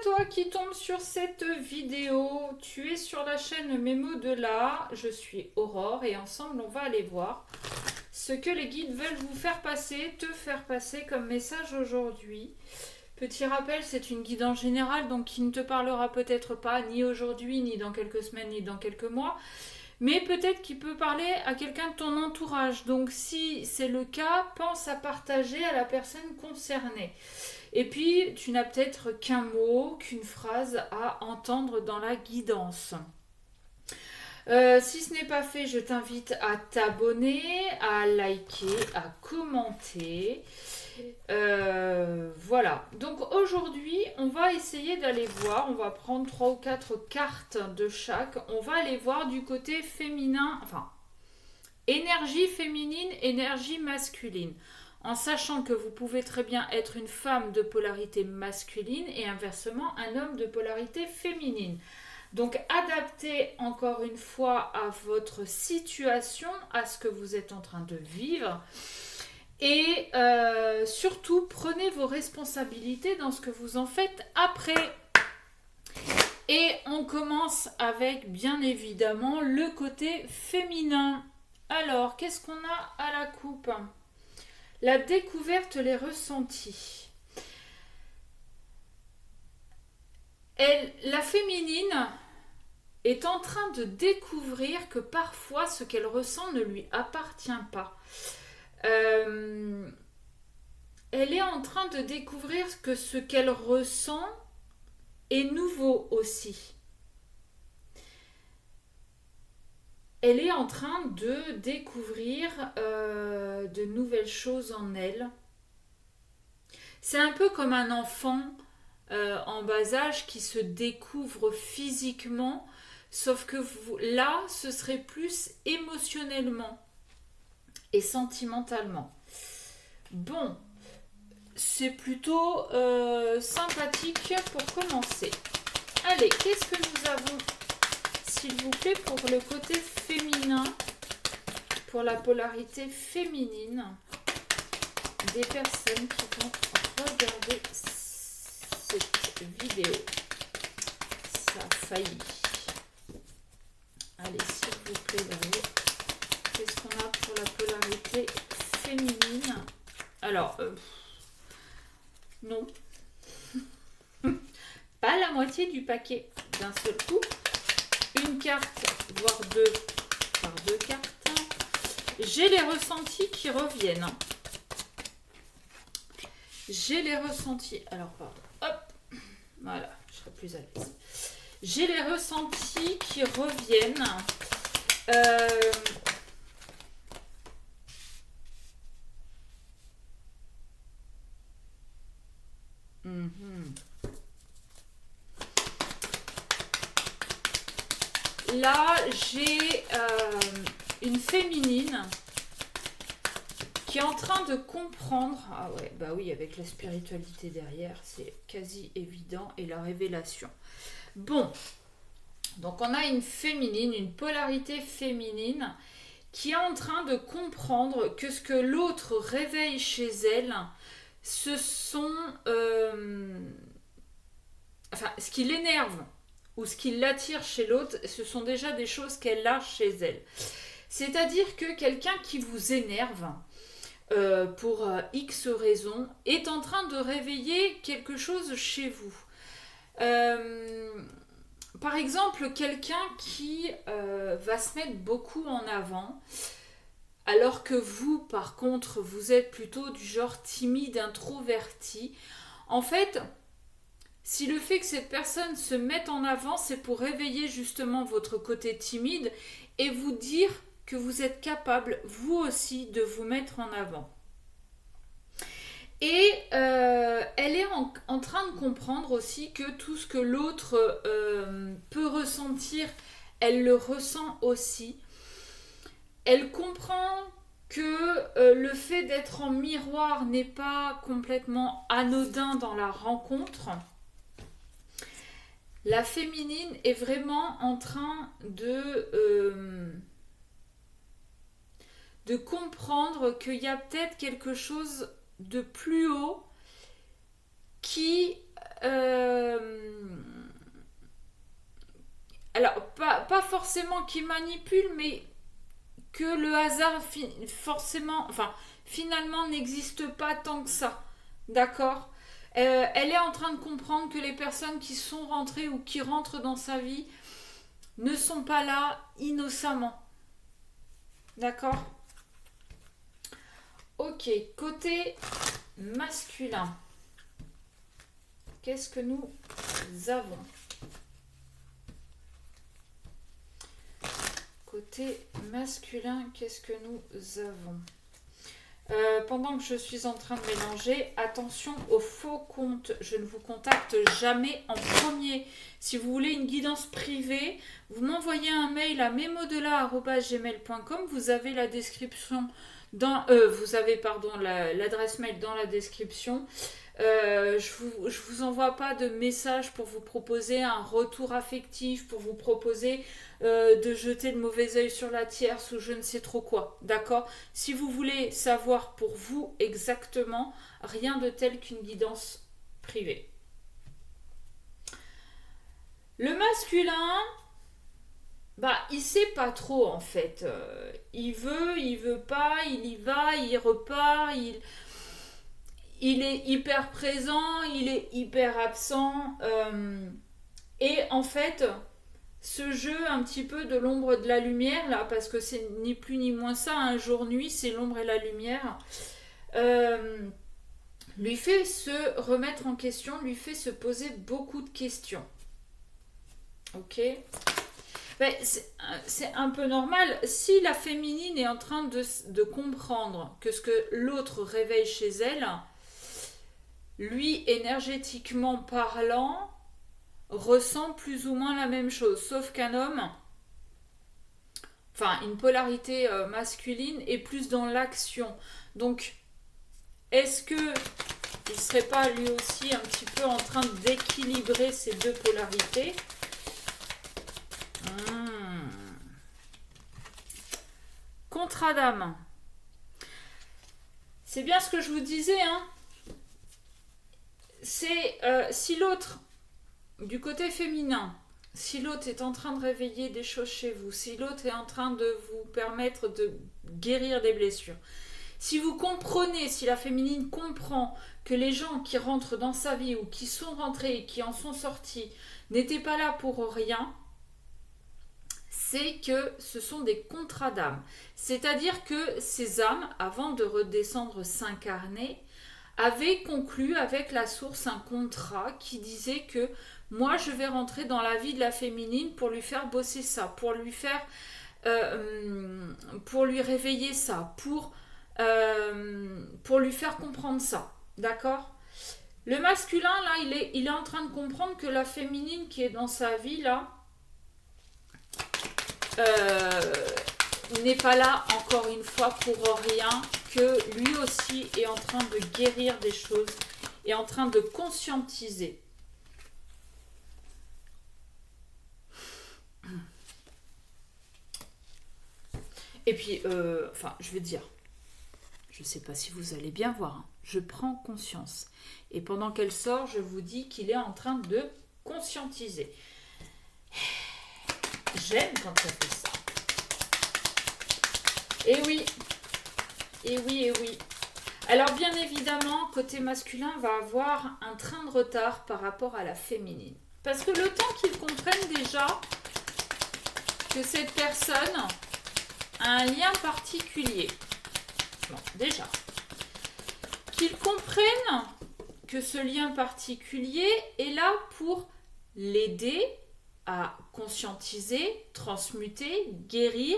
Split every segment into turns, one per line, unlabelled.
toi qui tombes sur cette vidéo. Tu es sur la chaîne Mes mots de là. Je suis Aurore et ensemble on va aller voir ce que les guides veulent vous faire passer, te faire passer comme message aujourd'hui. Petit rappel, c'est une guide en général, donc qui ne te parlera peut-être pas ni aujourd'hui, ni dans quelques semaines, ni dans quelques mois, mais peut-être qu'il peut parler à quelqu'un de ton entourage. Donc si c'est le cas, pense à partager à la personne concernée. Et puis, tu n'as peut-être qu'un mot, qu'une phrase à entendre dans la guidance. Si ce n'est pas fait, je t'invite à t'abonner, à liker, à commenter. Voilà. Donc aujourd'hui, on va essayer d'aller voir, on va prendre 3 ou 4 cartes de chaque. On va aller voir du côté féminin, enfin, énergie féminine, énergie masculine. En sachant que vous pouvez très bien être une femme de polarité masculine et inversement un homme de polarité féminine. Donc adaptez encore une fois à votre situation, à ce que vous êtes en train de vivre. Et surtout, prenez vos responsabilités dans ce que vous en faites après. Et on commence avec, bien évidemment, le côté féminin. Alors, qu'est-ce qu'on a à la coupe ? La découverte, les ressentis. La féminine est en train de découvrir que parfois ce qu'elle ressent ne lui appartient pas. Elle est en train de découvrir que ce qu'elle ressent est nouveau aussi. Elle est en train de découvrir de nouvelles choses en elle. C'est un peu comme un enfant en bas âge qui se découvre physiquement, sauf que là, ce serait plus émotionnellement et sentimentalement. Bon, c'est plutôt sympathique pour commencer. Allez, qu'est-ce que nous avons, s'il vous plaît, pour le côté féminin, pour la polarité féminine des personnes qui vont regarder cette vidéo. Ça a failli. Allez, s'il vous plaît, là-haut. Qu'est-ce qu'on a pour la polarité féminine ? Alors, non. Pas la moitié du paquet d'un seul coup. Une carte, voire deux, par deux cartes. J'ai les ressentis qui reviennent. J'ai les ressentis. Alors, pardon. Hop. Voilà, je serai plus à l'aise. J'ai les ressentis qui reviennent. Là, j'ai une féminine qui est en train de comprendre. Ah ouais, bah oui, avec la spiritualité derrière, c'est quasi évident, et la révélation. Bon, donc on a une féminine, une polarité féminine qui est en train de comprendre que ce que l'autre réveille chez elle, ce sont... enfin, ce qui l'énerve ou ce qui l'attire chez l'autre, ce sont déjà des choses qu'elle a chez elle. C'est-à-dire que quelqu'un qui vous énerve, pour X raisons, est en train de réveiller quelque chose chez vous. Par exemple, quelqu'un qui va se mettre beaucoup en avant, alors que vous, par contre, vous êtes plutôt du genre timide, introverti. En fait, si le fait que cette personne se mette en avant, c'est pour réveiller justement votre côté timide et vous dire que vous êtes capable, vous aussi, de vous mettre en avant. Et elle est en train de comprendre aussi que tout ce que l'autre peut ressentir, elle le ressent aussi. Elle comprend que le fait d'être en miroir n'est pas complètement anodin dans la rencontre. La féminine est vraiment en train de comprendre qu'il y a peut-être quelque chose de plus haut qui pas forcément qui manipule, mais que le hasard forcément, enfin, finalement n'existe pas tant que ça. D'accord? Elle est en train de comprendre que les personnes qui sont rentrées ou qui rentrent dans sa vie ne sont pas là innocemment. D'accord? Ok, côté masculin, qu'est-ce que nous avons? Côté masculin, qu'est-ce que nous avons? Pendant que je suis en train de mélanger, attention aux faux comptes. Je ne vous contacte jamais en premier. Si vous voulez une guidance privée, vous m'envoyez un mail à memodela@gmail.com. Vous avez la description dans, vous avez pardon l'adresse mail dans la description. Je vous envoie pas de message pour vous proposer un retour affectif, pour vous proposer de jeter le mauvais œil sur la tierce ou je ne sais trop quoi, d'accord? Si vous voulez savoir pour vous exactement, rien de tel qu'une guidance privée. Le masculin, bah, il sait pas trop en fait. Il veut pas, il y va, il repart, il est hyper présent, il est hyper absent. Et en fait, ce jeu un petit peu de l'ombre et de la lumière, là, parce que c'est ni plus ni moins ça, un jour-nuit, c'est l'ombre et la lumière, lui fait se remettre en question, lui fait se poser beaucoup de questions. Ok? Ben, c'est un peu normal. Si la féminine est en train de comprendre que ce que l'autre réveille chez elle, lui, énergétiquement parlant, ressent plus ou moins la même chose. Sauf qu'un homme, enfin, une polarité masculine est plus dans l'action. Donc, est-ce que il serait pas lui aussi un petit peu en train d'équilibrer ces deux polarités? Contrat d'âme. C'est bien ce que je vous disais, hein. C'est si l'autre, du côté féminin, si l'autre est en train de réveiller des choses chez vous, si l'autre est en train de vous permettre de guérir des blessures, si vous comprenez, si la féminine comprend que les gens qui rentrent dans sa vie ou qui sont rentrés et qui en sont sortis n'étaient pas là pour rien, c'est que ce sont des contrats d'âme. C'est-à-dire que ces âmes, avant de redescendre s'incarner, avaient conclu avec la source un contrat qui disait que moi je vais rentrer dans la vie de la féminine pour lui faire bosser ça, pour lui faire pour lui réveiller ça, pour lui faire comprendre ça, d'accord? Le masculin là, il est en train de comprendre que la féminine qui est dans sa vie là n'est pas là encore une fois pour rien, que lui aussi est en train de guérir des choses, est en train de conscientiser. Et puis, enfin, je veux dire, je ne sais pas si vous allez bien voir, hein, je prends conscience. Et pendant qu'elle sort, je vous dis qu'il est en train de conscientiser. J'aime quand ça fait ça. Et oui, et oui, et oui. Alors bien évidemment, côté masculin va avoir un train de retard par rapport à la féminine. Parce que le temps qu'ils comprennent déjà que cette personne a un lien particulier. Bon, déjà. Qu'ils comprennent que ce lien particulier est là pour l'aider à conscientiser, transmuter, guérir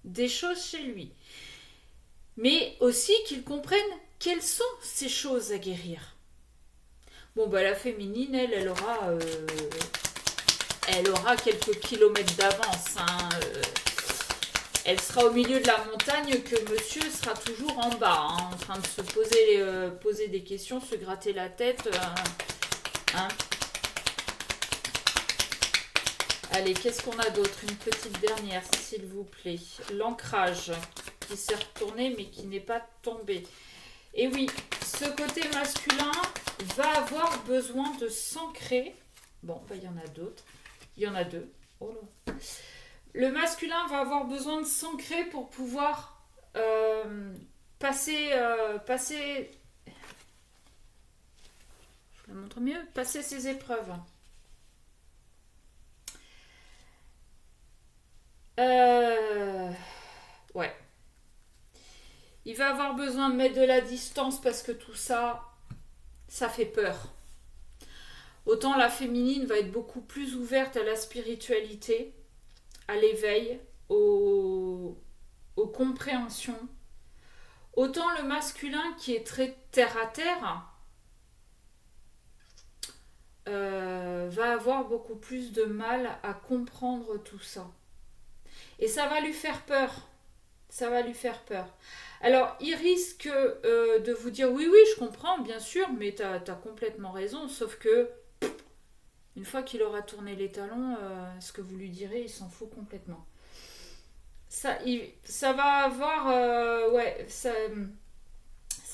des choses chez lui. Mais aussi qu'ils comprennent quelles sont ces choses à guérir. Bon, bah la féminine, elle aura quelques kilomètres d'avance. Hein. Elle sera au milieu de la montagne que monsieur sera toujours en bas, hein, en train de se poser des questions, se gratter la tête. Hein. Allez, qu'est-ce qu'on a d'autre? Une petite dernière, s'il vous plaît. L'ancrage qui s'est retourné mais qui n'est pas tombé. Et oui, ce côté masculin va avoir besoin de s'ancrer. Bon, bah, il y en a d'autres. Il y en a deux. Oh là. Le masculin va avoir besoin de s'ancrer pour pouvoir passer, je la montre mieux, passer ses épreuves. Ouais. Il va avoir besoin de mettre de la distance parce que tout ça, ça fait peur. Autant la féminine va être beaucoup plus ouverte à la spiritualité, à l'éveil, aux compréhensions. Autant le masculin qui est très terre à terre va avoir beaucoup plus de mal à comprendre tout ça. Et ça va lui faire peur. Ça va lui faire peur. Alors, il risque de vous dire oui, oui, je comprends, bien sûr, mais t'as complètement raison, sauf que une fois qu'il aura tourné les talons, ce que vous lui direz, il s'en fout complètement. Ça va avoir... ça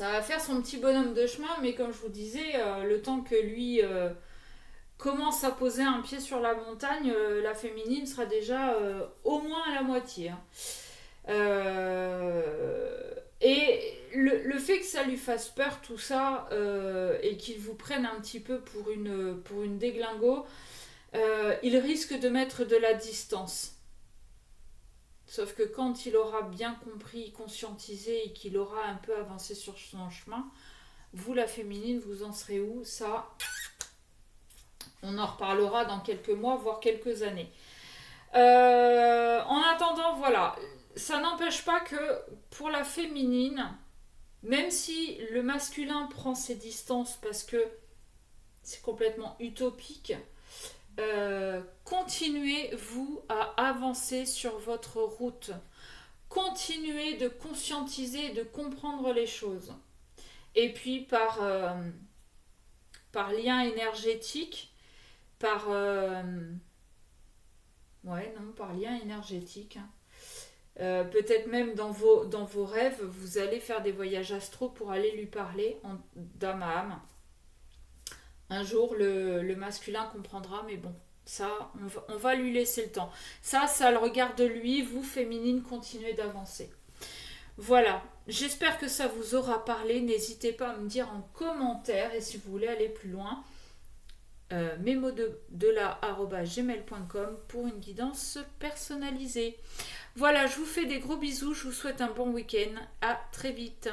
va faire son petit bonhomme de chemin, mais comme je vous disais, le temps que lui commence à poser un pied sur la montagne, la féminine sera déjà au moins à la moitié. Hein. Et le fait que ça lui fasse peur tout ça et qu'il vous prenne un petit peu pour une déglingo, il risque de mettre de la distance. Sauf que quand il aura bien compris, conscientisé et qu'il aura un peu avancé sur son chemin, vous la féminine, vous en serez où? Ça, on en reparlera dans quelques mois, voire quelques années. En attendant, voilà, ça n'empêche pas que pour la féminine, même si le masculin prend ses distances parce que c'est complètement utopique, continuez vous à avancer sur votre route. Continuez de conscientiser, de comprendre les choses. Et puis par lien énergétique, par lien énergétique. Peut-être même dans vos rêves, vous allez faire des voyages astraux pour aller lui parler d'âme à âme. Un jour, le masculin comprendra, mais bon, ça, on va lui laisser le temps. Ça le regarde lui, vous, féminine, continuez d'avancer. Voilà, j'espère que ça vous aura parlé. N'hésitez pas à me dire en commentaire, et si vous voulez aller plus loin, memodelà@gmail.com pour une guidance personnalisée. Voilà, je vous fais des gros bisous, je vous souhaite un bon week-end, à très vite.